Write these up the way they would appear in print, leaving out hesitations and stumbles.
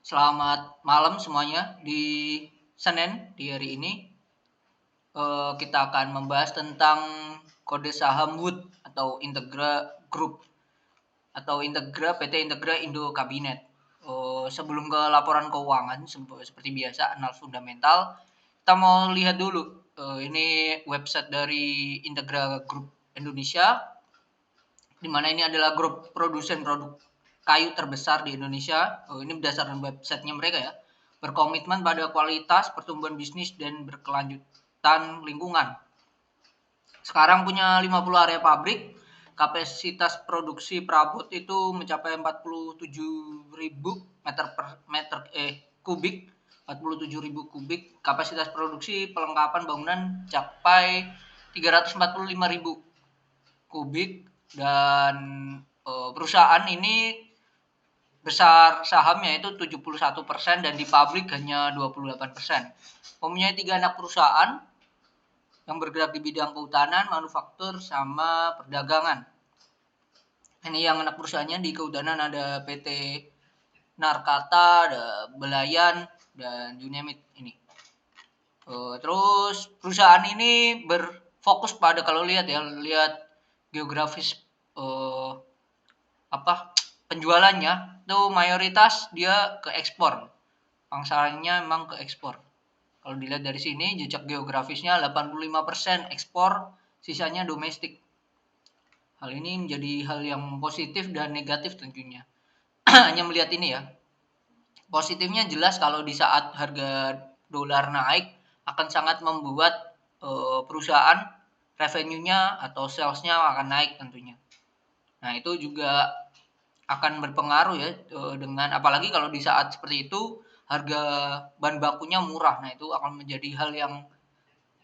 Selamat malam semuanya. Di Senin di hari ini kita akan membahas tentang kode saham Wood atau Integra Group atau PT Integra Indo Kabinet. Sebelum ke laporan keuangan seperti biasa analis fundamental, kita mau lihat dulu ini website dari Integra Group Indonesia, di mana ini adalah grup produsen produk kayu terbesar di Indonesia. Ini berdasarkan websitenya mereka ya. Berkomitmen pada kualitas, pertumbuhan bisnis, dan berkelanjutan lingkungan. Sekarang punya 50 area pabrik, kapasitas produksi perabot itu mencapai 47.000 meter kubik, 47.000 kubik. Kapasitas produksi pelengkapan bangunan capai 345.000 kubik, dan perusahaan ini besar sahamnya itu 71% dan di publik hanya 28%. Mempunyai 3 anak perusahaan yang bergerak di bidang kehutanan, manufaktur, sama perdagangan. Ini yang anak perusahaannya di kehutanan ada PT Narkata, ada Belayan, dan you name it ini. Terus perusahaan ini berfokus pada, kalau lihat geografis penjualannya itu mayoritas dia ke ekspor. Pangsarannya memang ke ekspor. Kalau dilihat dari sini jejak geografisnya 85% ekspor, sisanya domestik. Hal ini menjadi hal yang positif dan negatif tentunya. Hanya melihat ini ya. Positifnya jelas kalau di saat harga dolar naik akan sangat membuat perusahaan revenue-nya atau sales-nya akan naik tentunya. Nah, itu juga akan berpengaruh ya dengan apalagi kalau di saat seperti itu harga bahan bakunya murah. Nah, itu akan menjadi hal yang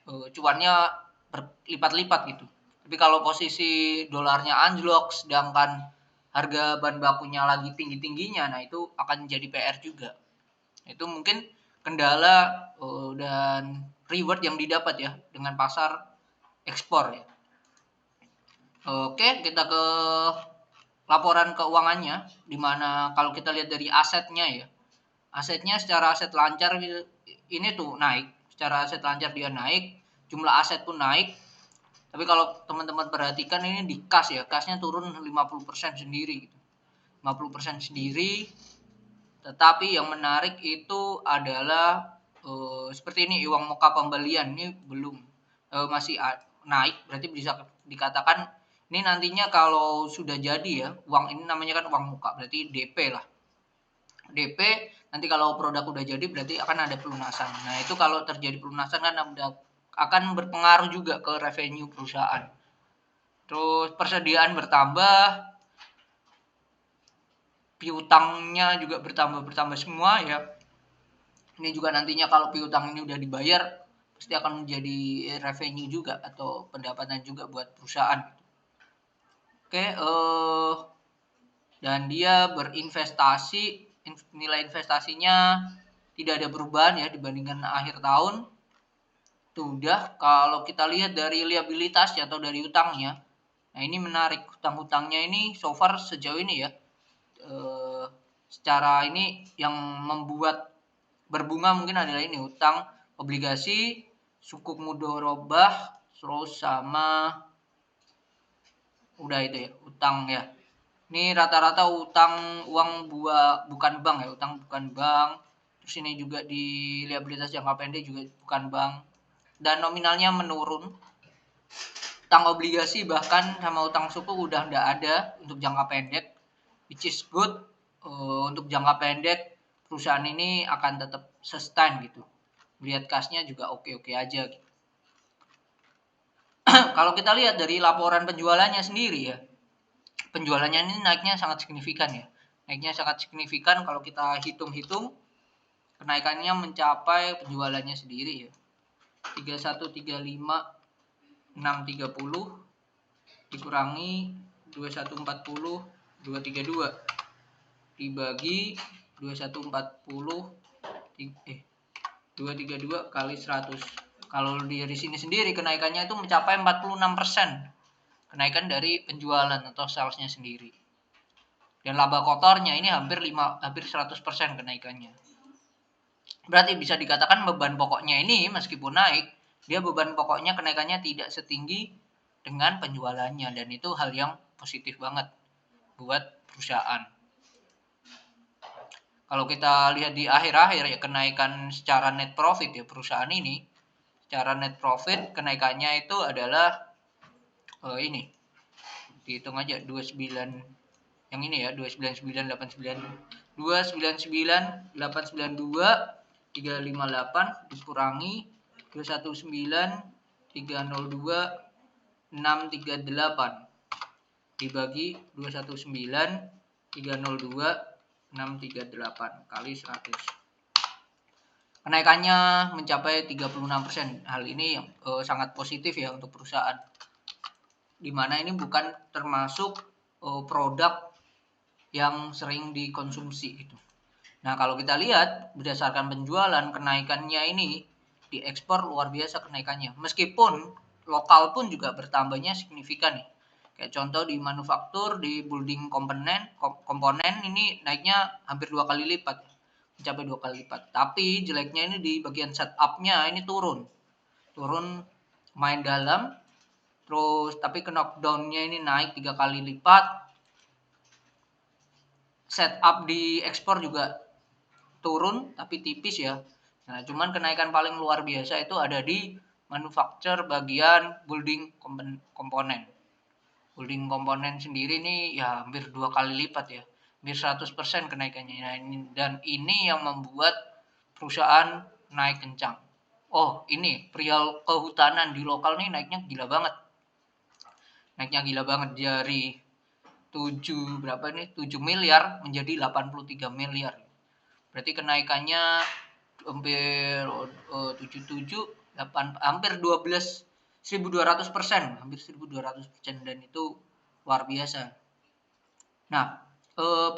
cuannya berlipat-lipat gitu. Tapi kalau posisi dolarnya anjlok sedangkan harga bahan bakunya lagi tinggi-tingginya, nah itu akan jadi PR juga. Itu mungkin kendala dan reward yang didapat ya dengan pasar ekspor ya. Oke, kita ke laporan keuangannya, di mana kalau kita lihat dari asetnya ya, asetnya secara aset lancar ini tuh naik, secara aset lancar dia naik, jumlah aset pun naik. Tapi kalau teman-teman perhatikan ini di kas ya, kasnya turun 50% sendiri gitu. 50% sendiri. Tetapi yang menarik itu adalah seperti ini, uang muka pembelian ini belum masih naik, berarti bisa dikatakan ini nantinya kalau sudah jadi ya, uang ini namanya kan uang muka, berarti DP lah. DP nanti kalau produk udah jadi berarti akan ada pelunasan. Nah, itu kalau terjadi pelunasan kan akan berpengaruh juga ke revenue perusahaan. Terus persediaan bertambah, piutangnya juga bertambah semua ya. Ini juga nantinya kalau piutang ini udah dibayar pasti akan menjadi revenue juga atau pendapatan juga buat perusahaan. Oke, dan dia berinvestasi, nilai investasinya tidak ada perubahan ya dibandingkan akhir tahun. Sudah, kalau kita lihat dari liabilitas atau dari utangnya, nah ini menarik, hutang-hutangnya ini so far sejauh ini ya, secara ini yang membuat berbunga mungkin adalah ini, hutang obligasi, sukuk mudorobah, terus sama udah itu ya, utang ya. Ini rata-rata utang uang bukan bank ya, utang bukan bank. Terus ini juga di liabilitas jangka pendek juga bukan bank. Dan nominalnya menurun. Utang obligasi bahkan sama utang suku udah nggak ada untuk jangka pendek, which is good. Untuk jangka pendek perusahaan ini akan tetap sustain gitu. Lihat kasnya juga oke-oke aja gitu. Kalau kita lihat dari laporan penjualannya sendiri ya, penjualannya ini naiknya sangat signifikan ya. Naiknya sangat signifikan kalau kita hitung-hitung, kenaikannya mencapai penjualannya sendiri ya. 3135 630 dikurangi 2140 232 dibagi 2140 232 kali 100. Kalau dari sini sendiri kenaikannya itu mencapai 46%. Kenaikan dari penjualan atau salesnya sendiri. Dan laba kotornya ini hampir 100% kenaikannya. Berarti bisa dikatakan beban pokoknya ini meskipun naik, dia beban pokoknya kenaikannya tidak setinggi dengan penjualannya, dan itu hal yang positif banget buat perusahaan. Kalau kita lihat di akhir-akhir ya, kenaikan secara net profit ya perusahaan ini, secara net profit kenaikannya itu adalah ini dihitung aja 29, yang ini ya 299,89 299,892 dikurangi 219,302,638 dibagi 219,302,638 kali 100. Kenaikannya mencapai 36%. Hal ini sangat positif ya untuk perusahaan. Dimana ini bukan termasuk produk yang sering dikonsumsi gitu. Nah, kalau kita lihat berdasarkan penjualan, kenaikannya ini di ekspor luar biasa kenaikannya. Meskipun lokal pun juga bertambahnya signifikan nih. Kayak contoh di manufaktur, di building komponen ini naiknya hampir 2 kali lipat. Mencapai 2 kali lipat. Tapi jeleknya ini di bagian setup-nya ini turun. Turun main dalam. Terus tapi knockdown-nya ini naik 3 kali lipat. Setup di ekspor juga turun tapi tipis ya. Nah, cuman kenaikan paling luar biasa itu ada di manufaktur bagian building komponen. Building komponen sendiri nih ya hampir 2 kali lipat ya. Hampir 100% kenaikannya. Nah, dan ini yang membuat perusahaan naik kencang. Oh, ini perihal kehutanan di lokal nih naiknya gila banget. Naiknya gila banget dari 7 miliar menjadi 83 miliar. Berarti kenaikannya hampir 77 hampir 1.200%, hampir 1.200%, dan itu luar biasa. Nah,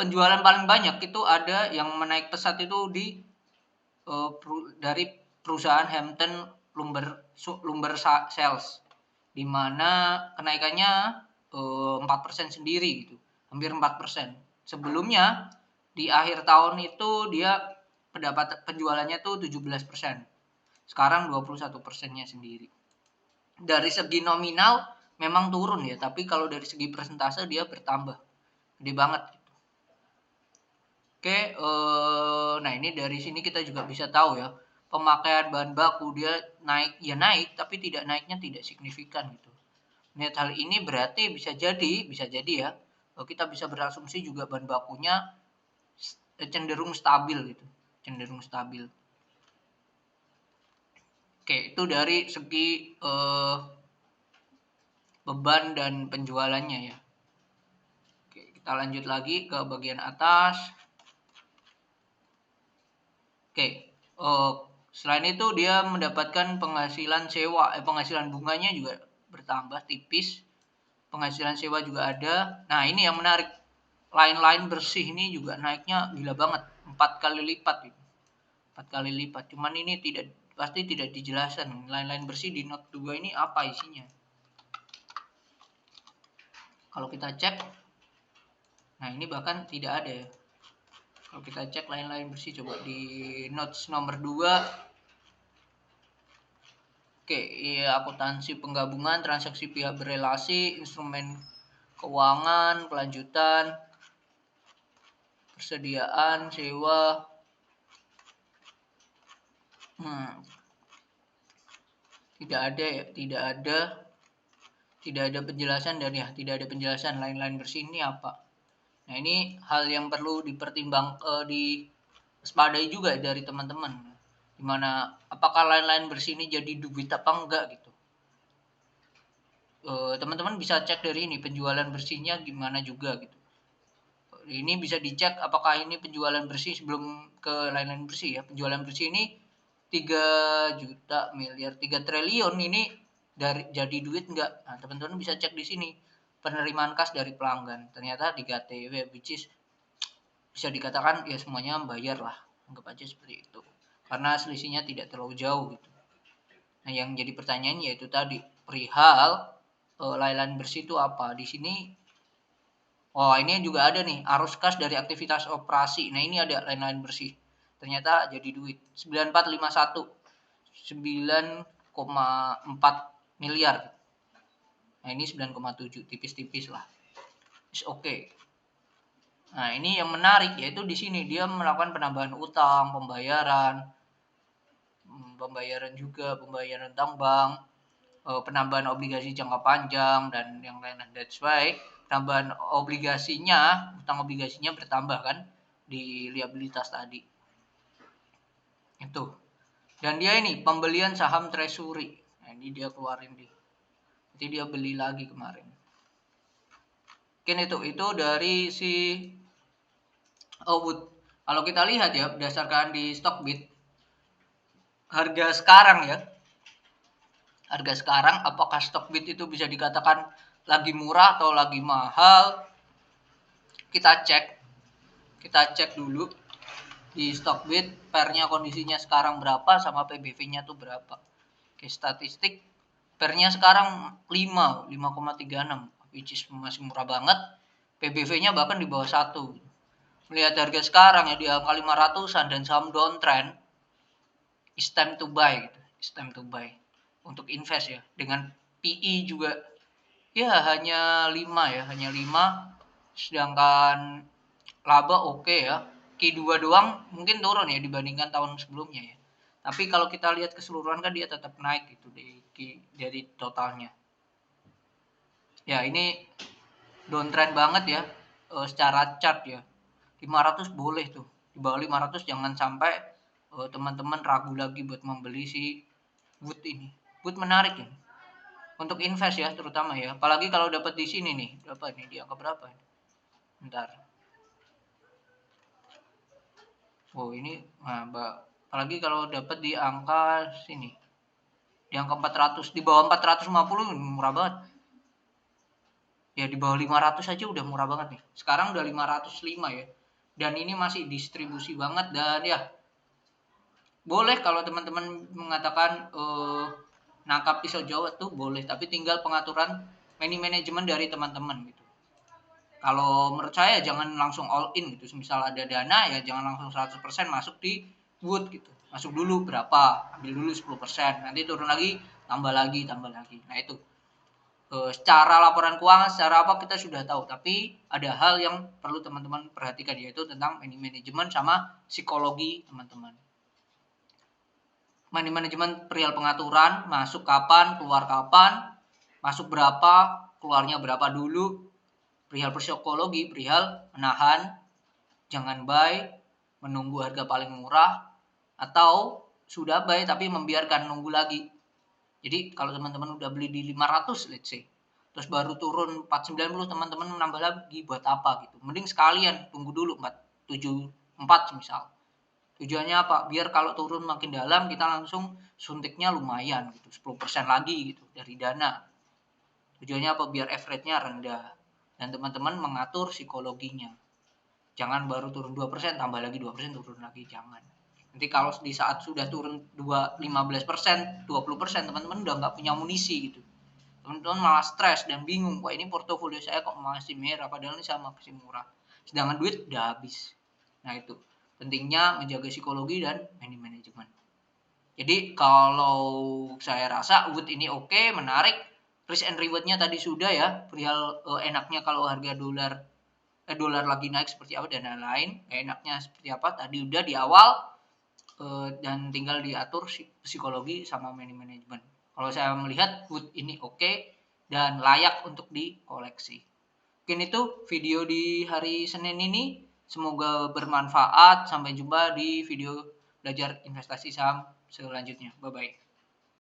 penjualan paling banyak itu ada yang menaik pesat itu dari perusahaan Hampton Lumber Sales, di mana kenaikannya 4% sendiri gitu, hampir 4%. Sebelumnya di akhir tahun itu dia penjualannya tuh 17%. Sekarang 21%-nya sendiri. Dari segi nominal memang turun ya, tapi kalau dari segi persentase dia bertambah. Gede banget gitu. Oke, nah ini dari sini kita juga bisa tahu ya, pemakaian bahan baku dia naik tapi naiknya tidak signifikan gitu. Melihat hal ini berarti bisa jadi ya, kita bisa berasumsi juga bahan bakunya cenderung stabil gitu, cenderung stabil. Oke, itu dari segi beban dan penjualannya ya. Oke, kita lanjut lagi ke bagian atas. Oke, selain itu dia mendapatkan penghasilan sewa, penghasilan bunganya juga bertambah tipis. Penghasilan sewa juga ada. Nah, ini yang menarik. Lain-lain bersih ini juga naiknya gila banget, 4 kali lipat gitu. 4 kali lipat. Cuman ini pasti tidak dijelaskan. Lain-lain bersih di note 2 ini apa isinya. Kalau kita cek, nah ini bahkan tidak ada ya. Kalau kita cek lain-lain bersih, coba di notes nomor 2. Oke, iya, akuntansi penggabungan, transaksi pihak berelasi, instrumen keuangan, kelanjutan, persediaan, sewa. Tidak ada penjelasan, dan ya tidak ada penjelasan lain-lain bersih ini apa. Nah, ini hal yang perlu diwaspadai juga dari teman-teman. Dimana apakah lain-lain bersih ini jadi duit apa enggak gitu. Teman-teman bisa cek dari ini penjualan bersihnya gimana juga gitu. Ini bisa dicek apakah ini penjualan bersih sebelum ke lain-lain bersih ya. Penjualan bersih ini 3 triliun ini jadi duit enggak? Nah, teman-teman bisa cek di sini penerimaan kas dari pelanggan. Ternyata 3TW, which is bisa dikatakan ya semuanya bayar lah, anggap aja seperti itu. Karena selisihnya tidak terlalu jauh gitu. Nah, yang jadi pertanyaan yaitu tadi perihal lain-lain bersih itu apa? Di sini Oh, ini juga ada nih, arus kas dari aktivitas operasi. Nah, ini ada lain-lain bersih. Ternyata jadi duit. 9451. 9,4 miliar. Nah, ini 9,7, tipis-tipis lah. Is oke. Nah, ini yang menarik yaitu di sini dia melakukan penambahan utang, pembayaran juga, pembayaran tambang, penambahan obligasi jangka panjang dan yang lain-lain. That's why penambahan obligasinya, utang obligasinya bertambah kan di liabilitas tadi. Itu. Dan dia ini pembelian saham treasury. Nah, ini dia keluarin di. Jadi dia beli lagi kemarin. Mungkin itu dari si Wood. Kalau kita lihat ya berdasarkan di Stockbit, harga sekarang ya, harga sekarang apakah Stockbit itu bisa dikatakan lagi murah atau lagi mahal? Kita cek dulu di Stockbit, pairnya kondisinya sekarang berapa sama PBV-nya tuh berapa. Oke, statistik pairnya sekarang 5,36, which is masih murah banget. PBV-nya bahkan di bawah 1. Melihat harga sekarang ya di angka 500-an dan saham downtrend, it's time to buy gitu. It's time to buy untuk invest ya. Dengan PE juga ya hanya 5 ya, hanya 5, sedangkan laba oke ya. Q2 doang mungkin turun ya dibandingkan tahun sebelumnya ya. Tapi kalau kita lihat keseluruhan kan dia tetap naik gitu dari totalnya. Ya ini downtrend banget ya, secara chart ya. 500 boleh tuh. Di bawah 500 jangan sampai teman-teman ragu lagi buat membeli si Wood ini. Wood menarik ya. Untuk invest ya terutama ya. Apalagi kalau dapat di sini nih. Berapa nih? Di angka berapa? Bentar. Oh, ini nah, apalagi kalau dapat di angka sini. Di angka 400, di bawah 450 murah banget. Ya di bawah 500 aja udah murah banget nih. Sekarang udah 505 ya. Dan ini masih distribusi banget dan ya boleh kalau teman-teman mengatakan nangkap pisau Jawa tuh boleh, tapi tinggal pengaturan manajemen dari teman-teman gitu. Kalau menurut saya jangan langsung all in gitu. Misal ada dana ya jangan langsung 100% masuk di Wood gitu. Masuk dulu berapa, ambil dulu 10%, nanti turun lagi, tambah lagi. Nah itu. Secara laporan keuangan, secara apa kita sudah tahu, tapi ada hal yang perlu teman-teman perhatikan yaitu tentang manajemen sama psikologi teman-teman. Manajemen perihal pengaturan, masuk kapan, keluar kapan, masuk berapa, keluarnya berapa dulu, perihal psikologi, perihal menahan, jangan buy, menunggu harga paling murah, atau sudah buy tapi membiarkan nunggu lagi. Jadi kalau teman-teman udah beli di 500 let's say, terus baru turun 490 teman-teman menambah lagi buat apa gitu. Mending sekalian tunggu dulu 474 misal. Tujuannya apa? Biar kalau turun makin dalam kita langsung suntiknya lumayan gitu, 10% lagi gitu dari dana. Tujuannya apa? Biar average-nya rendah. Dan teman-teman mengatur psikologinya. Jangan baru turun 2%, tambah lagi 2%, turun lagi, jangan. Nanti kalau di saat sudah turun 15%, 20%, teman-teman udah nggak punya amunisi gitu. Teman-teman malah stres dan bingung, wah ini portofolio saya kok masih merah, padahal ini sama masih murah. Sedangkan duit udah habis. Nah itu, pentingnya menjaga psikologi dan manajemen. Jadi kalau saya rasa Wood ini oke, menarik. Risk and reward-nya tadi sudah ya, perihal enaknya kalau harga dolar lagi naik seperti apa dan lain-lain. Enaknya seperti apa tadi udah di awal, dan tinggal diatur psikologi sama manajemen. Kalau saya melihat Wood ini oke dan layak untuk dikoleksi. Mungkin itu video di hari Senin ini. Semoga bermanfaat. Sampai jumpa di video belajar investasi saham selanjutnya. Bye-bye.